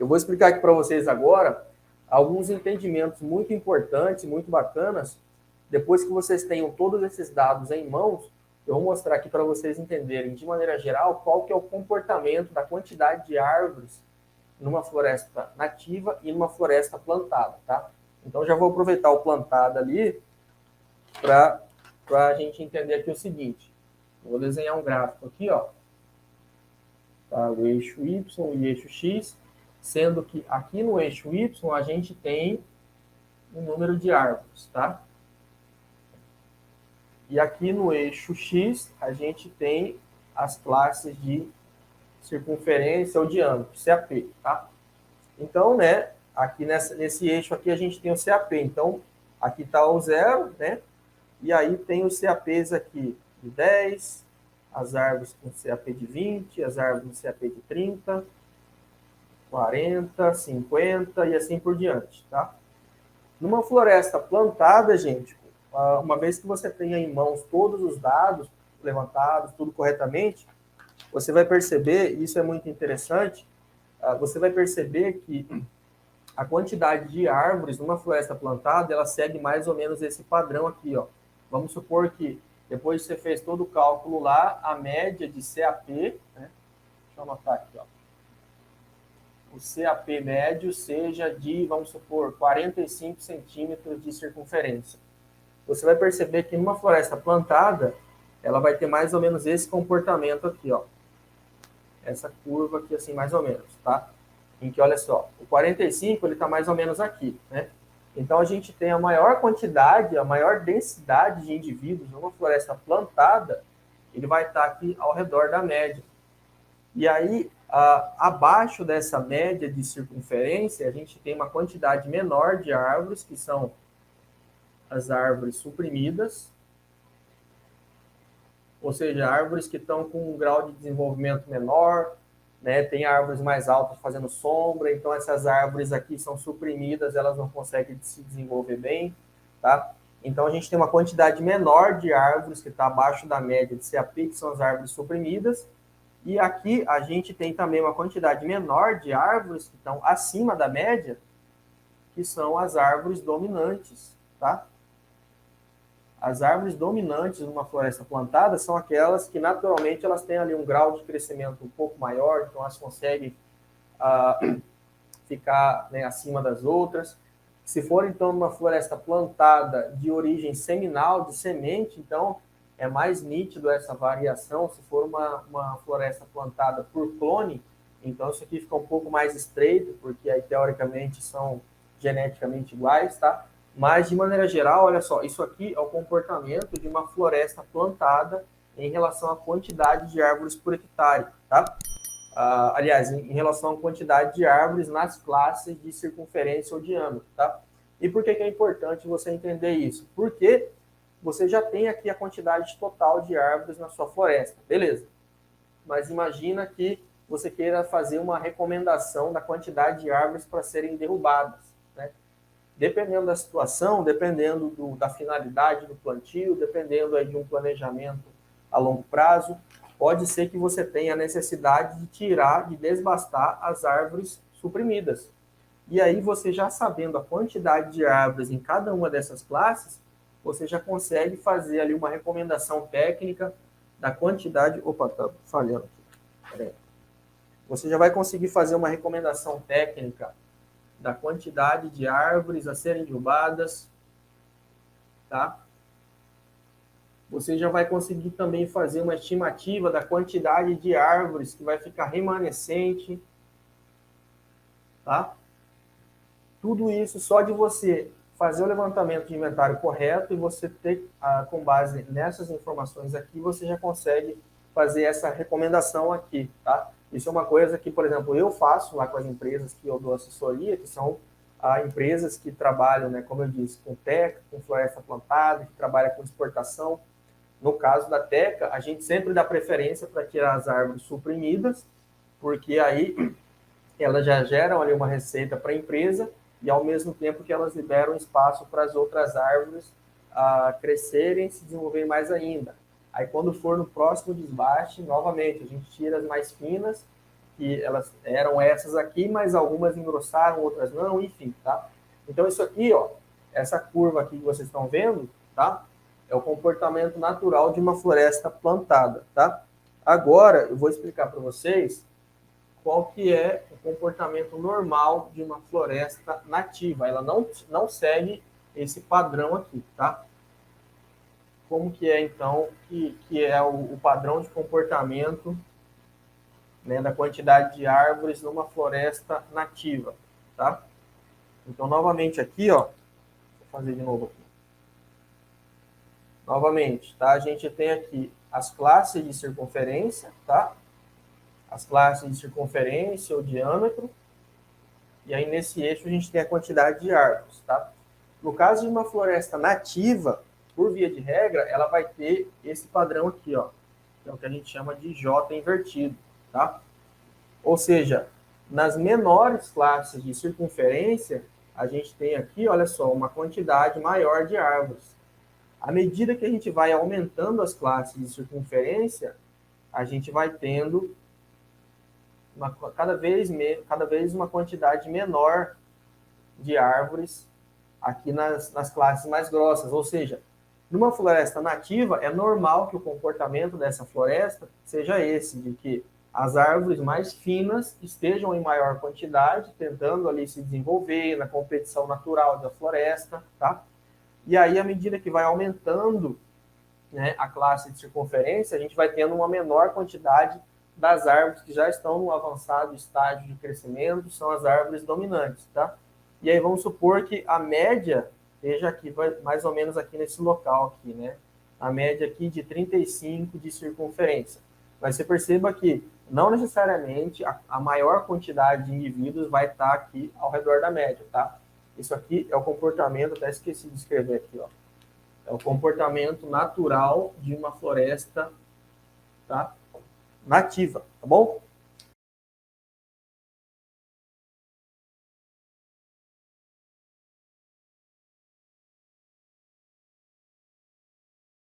Eu vou explicar aqui para vocês agora alguns entendimentos muito importantes, muito bacanas. Depois que vocês tenham todos esses dados em mãos, eu vou mostrar aqui para vocês entenderem, de maneira geral, qual que é o comportamento da quantidade de árvores numa floresta nativa e numa floresta plantada, tá? Então, já vou aproveitar o plantado ali para a gente entender aqui o seguinte. Eu vou desenhar um gráfico aqui, ó. Tá? O eixo Y e o eixo X, sendo que aqui no eixo Y a gente tem o número de árvores, tá? E aqui no eixo X a gente tem as classes de circunferência ou diâmetro, CAP, tá? Então, né, aqui nesse eixo aqui a gente tem o CAP. Então, aqui está o 0, né? E aí tem os CAPs aqui de 10, as árvores com CAP de 20, as árvores com CAP de 30, 40, 50 e assim por diante, tá? Numa floresta plantada, gente, uma vez que você tenha em mãos todos os dados levantados, tudo corretamente, você vai perceber, e isso é muito interessante, você vai perceber que a quantidade de árvores numa floresta plantada, ela segue mais ou menos esse padrão aqui, ó. Vamos supor que depois que você fez todo o cálculo lá, a média de CAP, né? Deixa eu anotar aqui, ó. O CAP médio seja de, vamos supor, 45 centímetros de circunferência. Você vai perceber que numa floresta plantada, ela vai ter mais ou menos esse comportamento aqui, ó. Essa curva aqui, assim, mais ou menos, tá? Em que, olha só, o 45, ele está mais ou menos aqui, né? Então, a gente tem a maior quantidade, a maior densidade de indivíduos numa floresta plantada, ele vai estar aqui ao redor da média. E aí, abaixo dessa média de circunferência, a gente tem uma quantidade menor de árvores, que são as árvores suprimidas, ou seja, árvores que estão com um grau de desenvolvimento menor, né? Tem árvores mais altas fazendo sombra, então essas árvores aqui são suprimidas, elas não conseguem se desenvolver bem, tá? Então a gente tem uma quantidade menor de árvores que está abaixo da média de CAP, que são as árvores suprimidas, e aqui a gente tem também uma quantidade menor de árvores que estão acima da média, que são as árvores dominantes, tá? As árvores dominantes numa floresta plantada são aquelas que naturalmente elas têm ali um grau de crescimento um pouco maior, então elas conseguem ficar, né, acima das outras. Se for então uma floresta plantada de origem seminal, de semente, então é mais nítido essa variação. Se for uma floresta plantada por clone, então isso aqui fica um pouco mais estreito, porque aí teoricamente são geneticamente iguais, tá? Mas, de maneira geral, olha só, isso aqui é o comportamento de uma floresta plantada em relação à quantidade de árvores por hectare, tá? Aliás, em relação à quantidade de árvores nas classes de circunferência ou diâmetro, tá? E por que é importante você entender isso? Porque você já tem aqui a quantidade total de árvores na sua floresta, beleza? Mas imagina que você queira fazer uma recomendação da quantidade de árvores para serem derrubadas, né? Dependendo da situação, dependendo da finalidade do plantio, dependendo aí de um planejamento a longo prazo, pode ser que você tenha a necessidade de tirar, de desbastar as árvores suprimidas. E aí você já sabendo a quantidade de árvores em cada uma dessas classes, você já consegue fazer ali uma recomendação técnica da quantidade... Opa, tá falhando aqui. Você já vai conseguir fazer uma recomendação técnica da quantidade de árvores a serem derrubadas, tá? Você já vai conseguir também fazer uma estimativa da quantidade de árvores que vai ficar remanescente, tá? Tudo isso só de você fazer o levantamento de inventário correto e você ter, com base nessas informações aqui, você já consegue fazer essa recomendação aqui, tá? Isso é uma coisa que, por exemplo, eu faço lá com as empresas que eu dou assessoria, que são empresas que trabalham, né, como eu disse, com teca, com floresta plantada, que trabalham com exportação. No caso da teca, a gente sempre dá preferência para tirar as árvores suprimidas, porque aí elas já geram ali uma receita para a empresa e, ao mesmo tempo que elas liberam espaço para as outras árvores crescerem e se desenvolverem mais ainda. Aí, quando for no próximo desbaste, novamente, a gente tira as mais finas, que elas eram essas aqui, mas algumas engrossaram, outras não, enfim, tá? Então, isso aqui, ó, essa curva aqui que vocês estão vendo, tá? É o comportamento natural de uma floresta plantada, tá? Agora, eu vou explicar para vocês qual que é o comportamento normal de uma floresta nativa. Ela não segue esse padrão aqui, tá? Como que é, então, que é o padrão de comportamento, né, da quantidade de árvores numa floresta nativa, tá? Então, novamente aqui, ó, vou fazer de novo aqui. Novamente, tá? A gente tem aqui as classes de circunferência, tá? As classes de circunferência ou diâmetro. E aí, nesse eixo, a gente tem a quantidade de árvores, tá? No caso de uma floresta nativa, por via de regra, ela vai ter esse padrão aqui, ó, que é o que a gente chama de J invertido, tá? Ou seja, nas menores classes de circunferência, a gente tem aqui, olha só, uma quantidade maior de árvores. À medida que a gente vai aumentando as classes de circunferência, a gente vai tendo cada vez uma quantidade menor de árvores aqui nas classes mais grossas. Ou seja, numa floresta nativa, é normal que o comportamento dessa floresta seja esse, de que as árvores mais finas estejam em maior quantidade, tentando ali se desenvolver na competição natural da floresta, tá? E aí, à medida que vai aumentando, né, a classe de circunferência, a gente vai tendo uma menor quantidade das árvores que já estão no avançado estágio de crescimento, são as árvores dominantes, tá? E aí vamos supor que a média esteja aqui, mais ou menos aqui nesse local aqui, né? A média aqui de 35 de circunferência. Mas você perceba que não necessariamente a maior quantidade de indivíduos vai estar aqui ao redor da média, tá? Isso aqui é o comportamento, até esqueci de escrever aqui, ó. É o comportamento natural de uma floresta, tá? Nativa, tá bom?